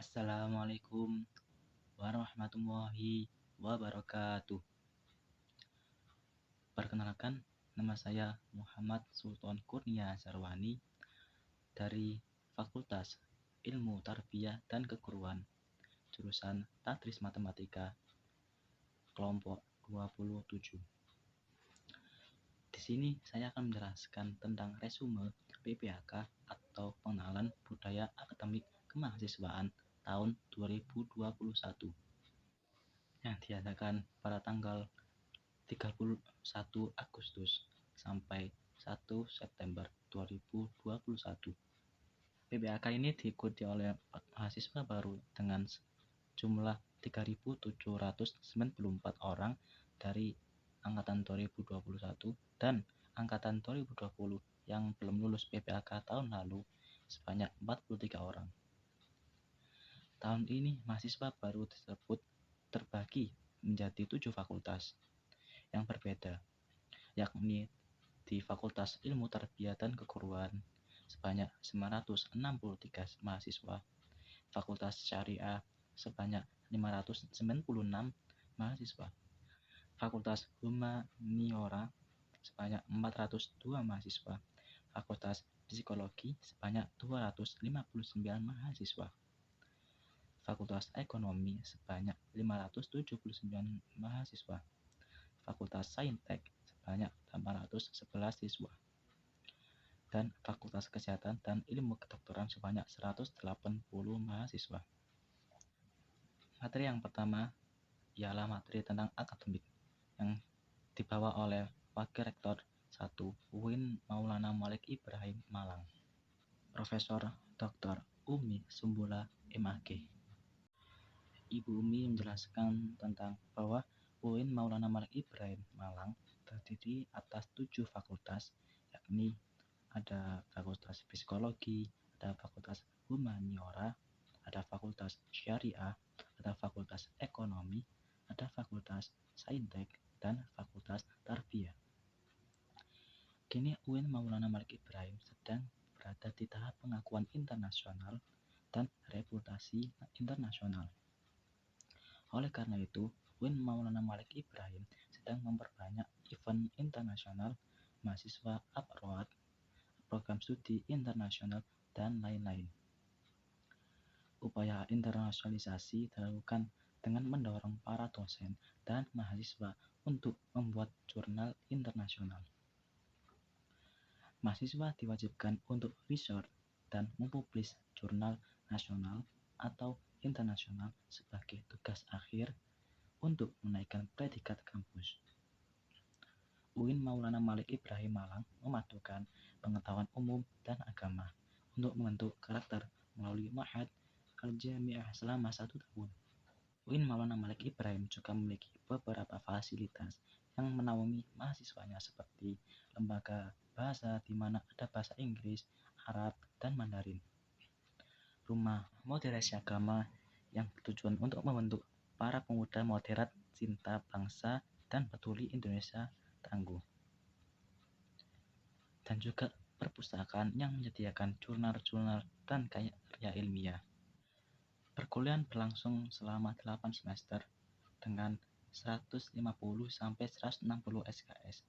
Assalamualaikum warahmatullahi wabarakatuh. Perkenalkan, nama saya Muhammad Sultan Kurnia Sarwani dari Fakultas Ilmu Tarbiyah dan Keguruan, jurusan Tadris Matematika, kelompok 27. Di sini saya akan menjelaskan tentang resume PPAK atau Pengenalan Budaya Akademik Kemahasiswaan tahun 2021 yang diadakan pada tanggal 31 Agustus sampai 1 September 2021. PPAK ini diikuti oleh mahasiswa baru dengan jumlah 3.794 orang dari angkatan 2021 dan angkatan 2020 yang belum lulus PPAK tahun lalu sebanyak 43 orang. Tahun ini mahasiswa baru tersebut terbagi menjadi 7 fakultas yang berbeda, yakni di Fakultas Ilmu Tarbiyah dan Keguruan sebanyak 963 mahasiswa, Fakultas Syariah sebanyak 596 mahasiswa, Fakultas Humaniora sebanyak 402 mahasiswa, Fakultas Psikologi sebanyak 259 mahasiswa, Fakultas Ekonomi sebanyak 579 mahasiswa, Fakultas Saintek sebanyak 811 siswa, dan Fakultas Kesehatan dan Ilmu Kedokteran sebanyak 180 mahasiswa. Materi yang pertama ialah materi tentang akademik yang dibawa oleh Wakil Rektor 1 UIN Maulana Malik Ibrahim Malang, Profesor Dr. Umi Sumbula MAG. Ibu Umi menjelaskan tentang bahwa UIN Maulana Malik Ibrahim Malang terdiri atas 7 fakultas, yakni ada Fakultas Psikologi, ada Fakultas Humaniora, ada Fakultas Syariah, ada Fakultas Ekonomi, ada Fakultas Saintek, dan Fakultas Tarbiyah. Kini UIN Maulana Malik Ibrahim sedang berada di tahap pengakuan internasional dan reputasi internasional. Oleh karena itu, UIN Maulana Malik Ibrahim sedang memperbanyak event internasional, mahasiswa abroad, program studi internasional, dan lain-lain. Upaya internasionalisasi dilakukan dengan mendorong para dosen dan mahasiswa untuk membuat jurnal internasional. Mahasiswa diwajibkan untuk riset dan mempublish jurnal nasional atau internasional sebagai tugas akhir untuk menaikkan predikat kampus. UIN Maulana Malik Ibrahim Malang memadukan pengetahuan umum dan agama untuk membentuk karakter melalui Ma'had Al-Jami'ah selama 1 tahun. UIN Maulana Malik Ibrahim juga memiliki beberapa fasilitas yang menaungi mahasiswanya seperti lembaga bahasa di mana ada bahasa Inggris, Arab, dan Mandarin. Rumah moderasi agama yang bertujuan untuk membentuk para pemuda moderat cinta bangsa dan peduli Indonesia tangguh. Dan juga perpustakaan yang menyediakan jurnal-jurnal dan karya ilmiah. Perkuliahan berlangsung selama 8 semester dengan 150 sampai 160 SKS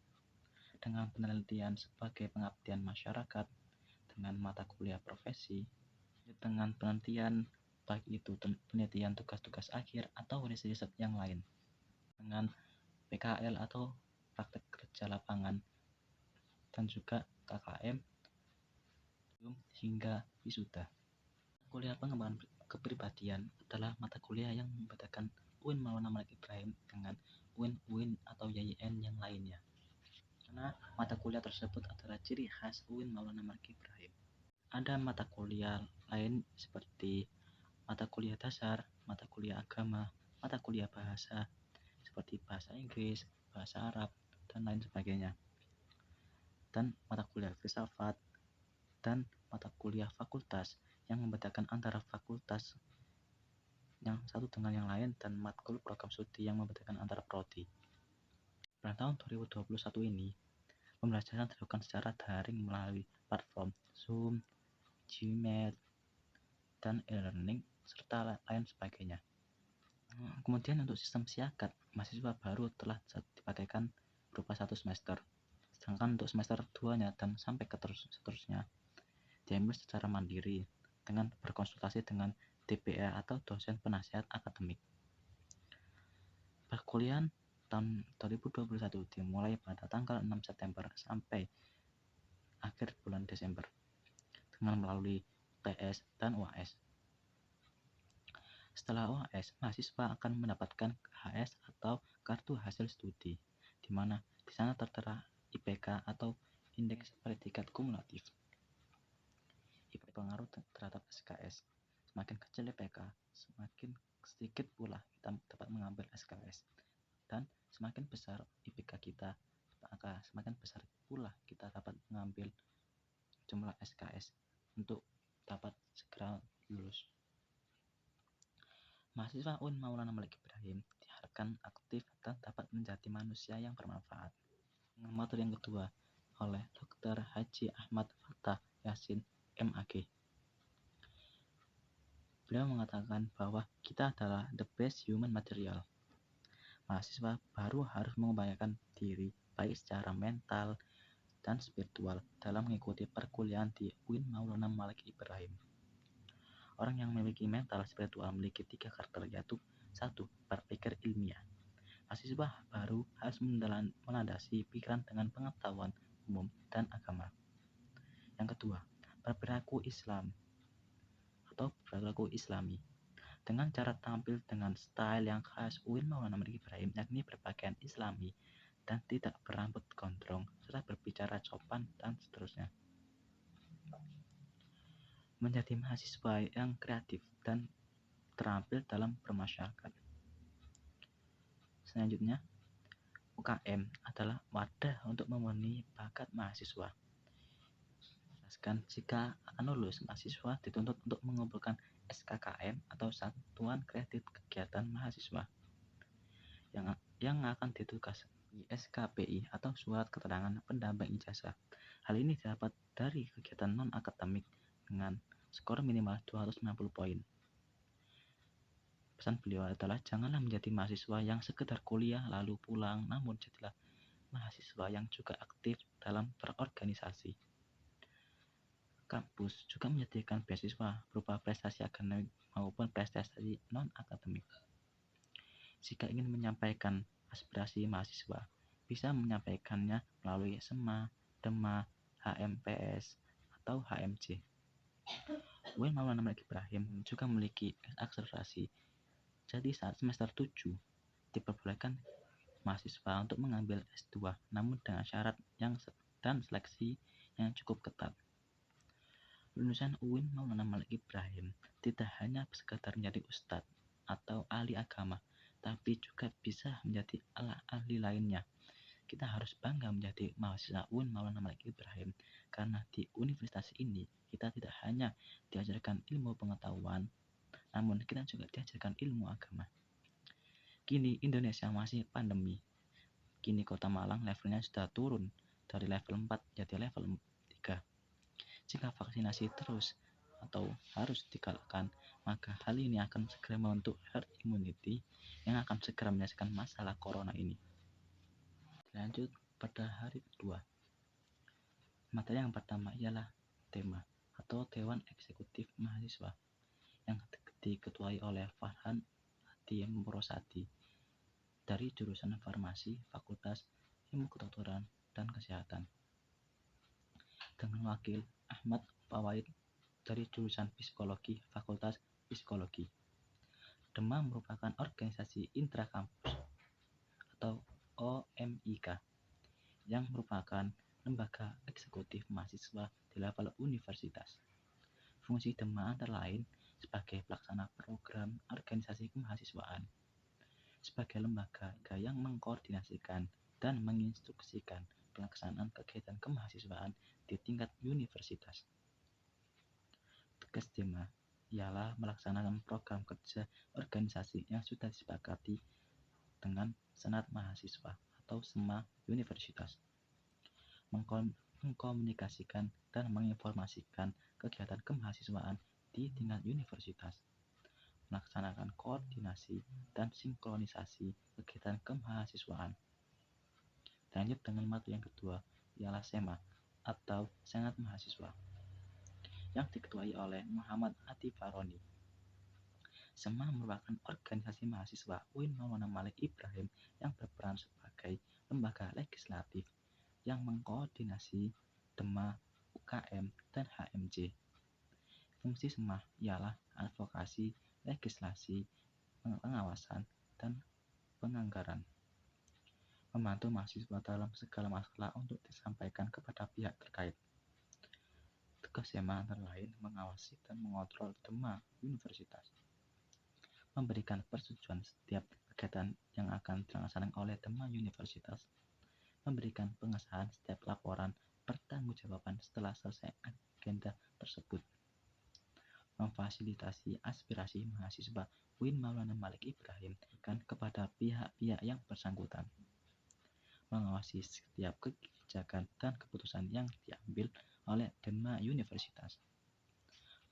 dengan penelitian sebagai pengabdian masyarakat, dengan mata kuliah profesi, dengan penelitian baik itu penelitian tugas-tugas akhir atau riset yang lain, dengan PKL atau praktek kerja lapangan, dan juga KKM hingga wisuda. Kuliah pengembangan kepribadian adalah mata kuliah yang membedakan UIN Maulana Malik Ibrahim dengan UIN atau YIN yang lainnya. Karena mata kuliah tersebut adalah ciri khas UIN Maulana Malik Ibrahim. Ada mata kuliah lain seperti mata kuliah dasar, mata kuliah agama, mata kuliah bahasa seperti bahasa Inggris, bahasa Arab, dan lain sebagainya. Dan mata kuliah filsafat dan mata kuliah fakultas yang membedakan antara fakultas yang satu dengan yang lain dan matkul program studi yang membedakan antara prodi. Pada tahun 2021 ini, pembelajaran dilakukan secara daring melalui platform Zoom, Gmail, dan e-learning serta lain sebagainya. Kemudian untuk sistem siakat, mahasiswa baru telah dipakaikan berupa 1 semester. Sedangkan untuk semester 2-nya dan sampai ke seterusnya diambil secara mandiri dengan berkonsultasi dengan DPA atau dosen penasihat akademik. Perkuliahan tahun 2021 dimulai pada tanggal 6 September sampai akhir bulan Desember dengan melalui TS dan UAS. Setelah UAS, mahasiswa akan mendapatkan HS atau kartu hasil studi, di mana di sana tertera IPK atau indeks predikat kumulatif. IPK berpengaruh terhadap SKS. Semakin kecil IPK, semakin sedikit pula kita dapat mengambil SKS. Dan semakin besar IPK kita, maka semakin besar pula kita dapat mengambil jumlah SKS untuk dapat segera lulus. Mahasiswa UIN Maulana Malik Ibrahim diharapkan aktif dan dapat menjadi manusia yang bermanfaat. Materi yang kedua oleh Dr. Haji Ahmad Fattah Yasin, MAG. Beliau mengatakan bahwa kita adalah the best human material. Mahasiswa baru harus mengupayakan diri baik secara mental dan spiritual dalam mengikuti perkuliahan di UIN Maulana Malik Ibrahim. Orang yang memiliki mental spiritual memiliki 3 karakter, yaitu 1. Berpikir ilmiah. Mahasiswa baru harus melandasi pikiran dengan pengetahuan umum dan agama. Yang kedua, berperilaku Islam atau berperilaku Islami dengan cara tampil dengan style yang khas UIN Maulana Malik Ibrahim, yakni berpakaian Islami dan tidak berambut gondrong serta berbicara sopan dan seterusnya. Menjadi mahasiswa yang kreatif dan terampil dalam bermasyarakat. Selanjutnya, UKM adalah wadah untuk memenuhi bakat mahasiswa. Jelaskan, jika akan lulus, mahasiswa dituntut untuk mengumpulkan SKKM atau Satuan Kredit Kegiatan Mahasiswa yang akan ditugas di SKPI atau Surat Keterangan Pendamping Ijazah. Hal ini didapat dari kegiatan non-akademik dengan skor minimal 290 poin. Pesan beliau adalah janganlah menjadi mahasiswa yang sekedar kuliah lalu pulang, namun jadilah mahasiswa yang juga aktif dalam berorganisasi. Kampus juga menyediakan beasiswa berupa prestasi akademik maupun prestasi non-akademik. Jika ingin menyampaikan aspirasi mahasiswa, bisa menyampaikannya melalui SEMA, DEMA, HMPS, atau HMJ. UIN Maulana Malik Ibrahim juga memiliki akselerasi. Jadi saat semester 7 diperbolehkan mahasiswa untuk mengambil S2, namun dengan syarat dan seleksi yang cukup ketat. Lulusan UIN Maulana Malik Ibrahim tidak hanya sekadar menjadi ustadz atau ahli agama, tapi juga bisa menjadi ahli lainnya. Kita harus bangga menjadi mahasiswa UIN Maulana Malik Ibrahim, karena di universitas ini kita tidak hanya diajarkan ilmu pengetahuan, namun kita juga diajarkan ilmu agama. Kini Indonesia masih pandemi. Kini Kota Malang levelnya sudah turun dari level 4 jadi level 3. Jika vaksinasi terus atau harus digalakkan, maka hal ini akan segera membentuk herd immunity yang akan segera menyelesaikan masalah corona ini. Lanjut pada hari kedua. Materi yang pertama ialah tema atau Dewan Eksekutif Mahasiswa yang diketuai oleh Farhan Hadi Murosadi dari jurusan Farmasi Fakultas Ilmu Kedokteran dan Kesehatan, dengan wakil Ahmad Fawaid dari jurusan Psikologi Fakultas Psikologi. DEMA merupakan organisasi intrakampus atau OMIK yang merupakan lembaga eksekutif mahasiswa di level universitas. Fungsi DEMA antara lain sebagai pelaksana program organisasi kemahasiswaan, sebagai lembaga yang mengkoordinasikan dan menginstruksikan pelaksanaan kegiatan kemahasiswaan di tingkat universitas. Tugas DEMA ialah melaksanakan program kerja organisasi yang sudah disepakati dengan Senat Mahasiswa atau SEMA Universitas, mengkomunikasikan dan menginformasikan kegiatan kemahasiswaan di tingkat universitas, melaksanakan koordinasi dan sinkronisasi kegiatan kemahasiswaan. Lanjut dengan materi yang kedua, ialah SEMA atau Senat Mahasiswa, yang diketuai oleh Muhammad Ati Faroni. SEMA merupakan organisasi mahasiswa UIN Maulana Malik Ibrahim yang berperan sebagai lembaga legislatif yang mengkoordinasi DEMA, UKM, dan HMJ. Fungsi SEMA ialah advokasi, legislasi, pengawasan, dan penganggaran. Membantu mahasiswa dalam segala masalah untuk disampaikan kepada pihak terkait. Tugas SEMA antara lain mengawasi dan mengontrol DEMA universitas, memberikan persetujuan setiap kegiatan yang akan dilaksanakan oleh DEMA universitas, memberikan pengesahan setiap laporan pertanggungjawaban setelah selesai agenda tersebut, memfasilitasi aspirasi mahasiswa UIN Maulana Malik Ibrahim kan kepada pihak-pihak yang bersangkutan, mengawasi setiap kebijakan dan keputusan yang diambil oleh DEMA universitas,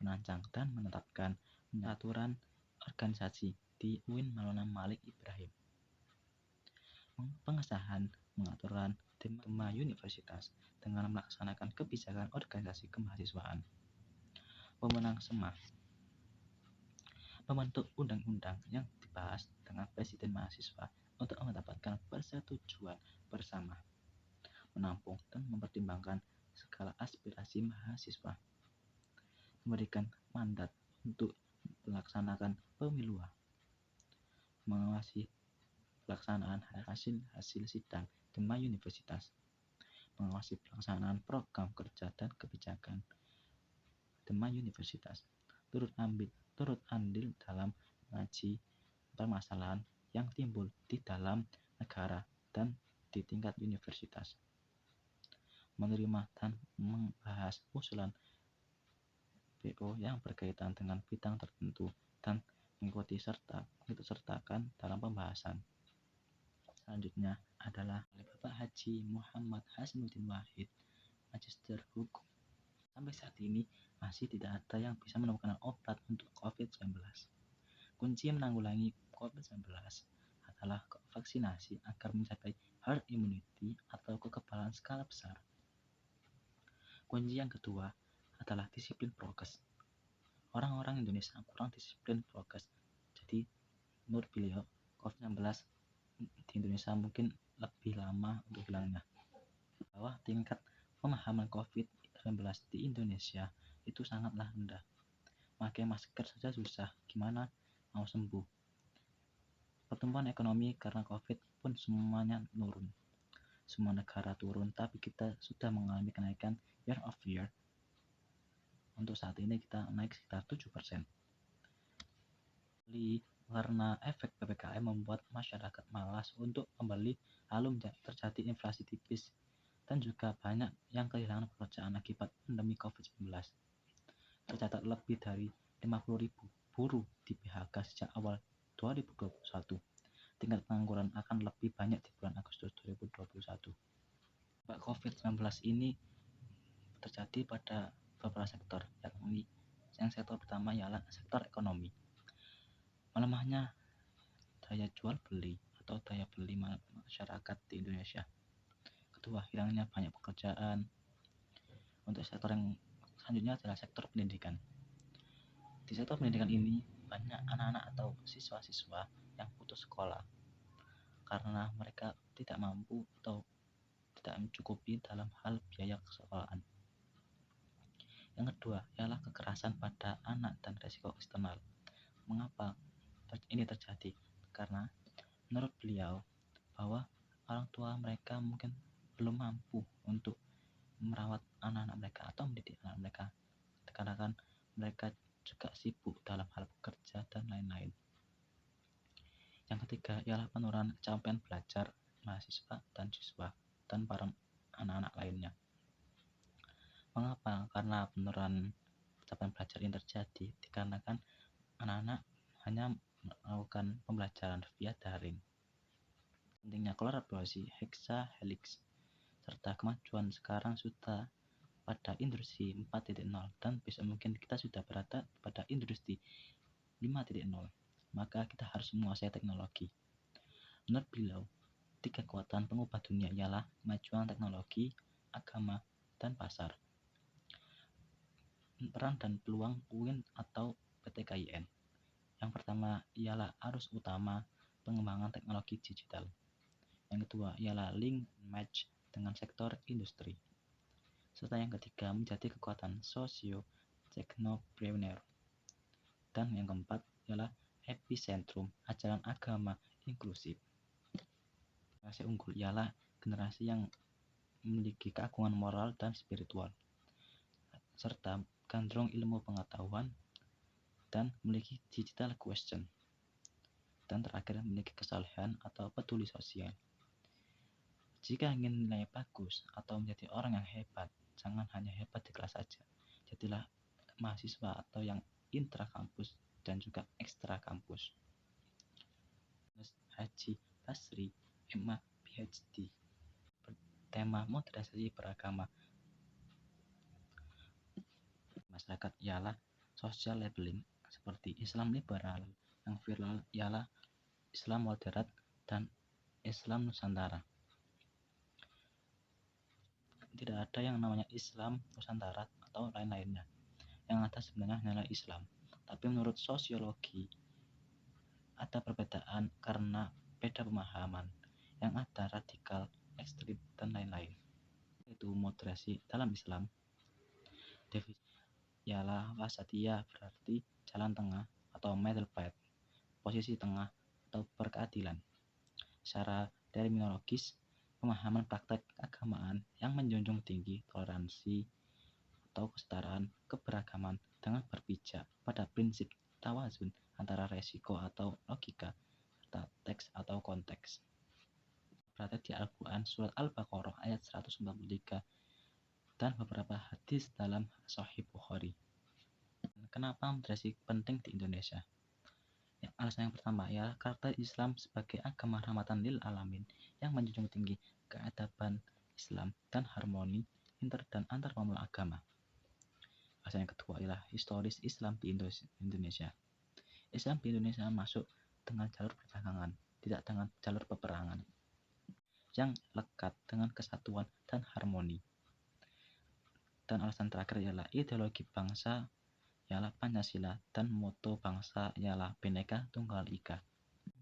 merancang dan menetapkan aturan organisasi di UIN Maulana Malik Ibrahim, pengesahan pengaturan DEMA universitas dengan melaksanakan kebijakan organisasi kemahasiswaan. Pemenang SEMA membentuk undang-undang yang dibahas dengan presiden mahasiswa untuk mendapatkan persetujuan bersama, menampung dan mempertimbangkan segala aspirasi mahasiswa, memberikan mandat untuk melaksanakan pemilu, mengawasi pelaksanaan hasil sidang DEMA universitas, mengawasi pelaksanaan program kerja dan kebijakan DEMA universitas, turut andil dalam mengaji permasalahan yang timbul di dalam negara dan di tingkat universitas, menerima dan membahas usulan BO yang berkaitan dengan bidang tertentu dan mengikuti sertakan dalam pembahasan. Selanjutnya adalah Bapak Haji Muhammad Hasnuddin Wahid, Magister Hukum. Sampai saat ini masih tidak ada yang bisa menemukan obat untuk COVID-19. Kunci menanggulangi COVID-19 adalah vaksinasi agar mencapai herd immunity atau kekebalan skala besar. Kunci yang kedua adalah disiplin prokes. Orang-orang Indonesia kurang disiplin prokes. Jadi menurut beliau COVID-19 di Indonesia mungkin lebih lama untuk hilangnya. Bahwa tingkat pemahaman COVID-19 di Indonesia itu sangatlah rendah. Pakai masker saja susah, gimana mau sembuh. Pertumbuhan ekonomi karena COVID pun semuanya turun. Semua negara turun, tapi kita sudah mengalami kenaikan year of year. Untuk saat ini kita naik sekitar 7%. Karena efek PPKM membuat masyarakat malas untuk membeli, lalu terjadi inflasi tipis, dan juga banyak yang kehilangan pekerjaan akibat pandemi COVID-19. Tercatat lebih dari 50.000 buruh di PHK sejak awal 2021. Tingkat pengangguran akan lebih banyak di bulan Agustus 2021. COVID-19 ini terjadi pada beberapa sektor, yakni yang sektor pertama ialah sektor ekonomi. Melemahnya daya jual beli atau daya beli masyarakat di Indonesia. Kedua, hilangnya banyak pekerjaan. Untuk sektor yang selanjutnya adalah sektor pendidikan. Di sektor pendidikan ini banyak anak-anak atau siswa-siswa yang putus sekolah karena mereka tidak mampu atau tidak mencukupi dalam hal biaya kesekolahan. Yang kedua ialah kekerasan pada anak dan resiko eksternal. Mengapa ini terjadi? Karena menurut beliau bahwa orang tua mereka mungkin belum mampu untuk merawat anak-anak mereka atau mendidik anak mereka, karena kan mereka juga sibuk dalam hal bekerja dan lain-lain. Yang ketiga ialah penurunan capaian belajar mahasiswa dan siswa dan para anak-anak lainnya. Mengapa? Karena penurunan capaian belajar ini terjadi dikarenakan anak-anak hanya melakukan pembelajaran via daring. Pentingnya kolaborasi hexahelix serta kemajuan sekarang sudah pada industri 4.0 dan besok mungkin kita sudah berada pada industri 5.0, maka kita harus menguasai teknologi. Menurut beliau, 3 kekuatan pengubah dunia ialah kemajuan teknologi, agama, dan pasar. Peran dan peluang UIN atau PTKIN. Yang pertama ialah arus utama pengembangan teknologi digital. Yang kedua ialah link match dengan sektor industri. Serta yang ketiga menjadi kekuatan sosio-teknopreneur. Dan yang keempat ialah epicentrum ajaran agama inklusif. Generasi unggul ialah generasi yang memiliki keagungan moral dan spiritual, serta gandrung ilmu pengetahuan dan memiliki digital question. Dan terakhir memiliki kesalehan atau peduli sosial. Jika ingin nilai bagus atau menjadi orang yang hebat, jangan hanya hebat di kelas saja. Jadilah mahasiswa atau yang intra kampus dan juga ekstra kampus. Haji Basri, MA PhD. Tema moderasi beragama masyarakat ialah social labeling seperti Islam liberal, yang viral ialah Islam moderat dan Islam Nusantara. Tidak ada yang namanya Islam Nusantara atau lain-lainnya. Yang ada sebenarnya hanyalah Islam. Tapi menurut sosiologi ada perbedaan karena beda pemahaman. Yang ada radikal, ekstrim, dan lain-lain. Itu moderasi dalam Islam. Definisi ialah wasatiyah, berarti jalan tengah atau middle path, posisi tengah atau berkeadilan. Secara terminologis, pemahaman praktek keagamaan yang menjunjung tinggi toleransi atau kesetaraan keberagaman dengan berpijak pada prinsip tawazun antara resiko atau logika serta teks atau konteks. Berada di Al-Quran surat Al-Baqarah ayat 143 dan beberapa hadis dalam Sahih Bukhari. Kenapa moderasi penting di Indonesia? Alasan yang pertama ialah karakter Islam sebagai agama rahmatan lil alamin yang menjunjung tinggi keadaban Islam dan harmoni inter dan antar pemeluk agama. Alasan yang kedua ialah historis Islam di Indonesia. Islam di Indonesia masuk dengan jalur perdagangan, tidak dengan jalur peperangan, yang lekat dengan kesatuan dan harmoni. Dan alasan terakhir ialah ideologi bangsa ialah Pancasila dan moto bangsa ialah Bhinneka Tunggal Ika.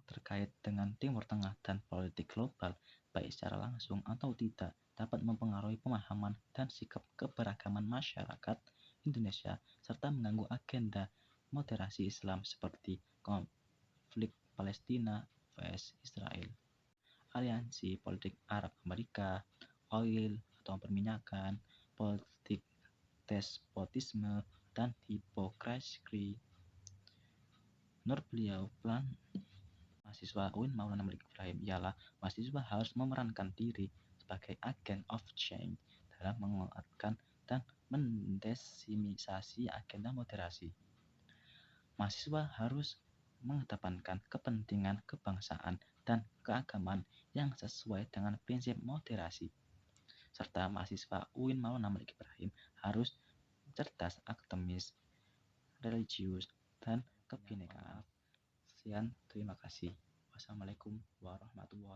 Terkait dengan Timur Tengah dan politik global, baik secara langsung atau tidak, dapat mempengaruhi pemahaman dan sikap keberagaman masyarakat Indonesia serta mengganggu agenda moderasi Islam seperti konflik Palestina vs Israel, aliansi politik Arab Amerika, oil atau perminyakan, politik despotisme, dan hipokrasi. Menurut beliau, plan mahasiswa UIN Maulana Malik Ibrahim ialah mahasiswa harus memerankan diri sebagai agen of change dalam menguatkan dan mendesimisasi agenda moderasi. Mahasiswa harus mengedepankan kepentingan kebangsaan dan keagamaan yang sesuai dengan prinsip moderasi. Serta mahasiswa UIN Maulana Malik Ibrahim harus cerdas akademis, religius, dan kebinekaan. Sekian, terima kasih. Wassalamualaikum warahmatullahi wabarakatuh.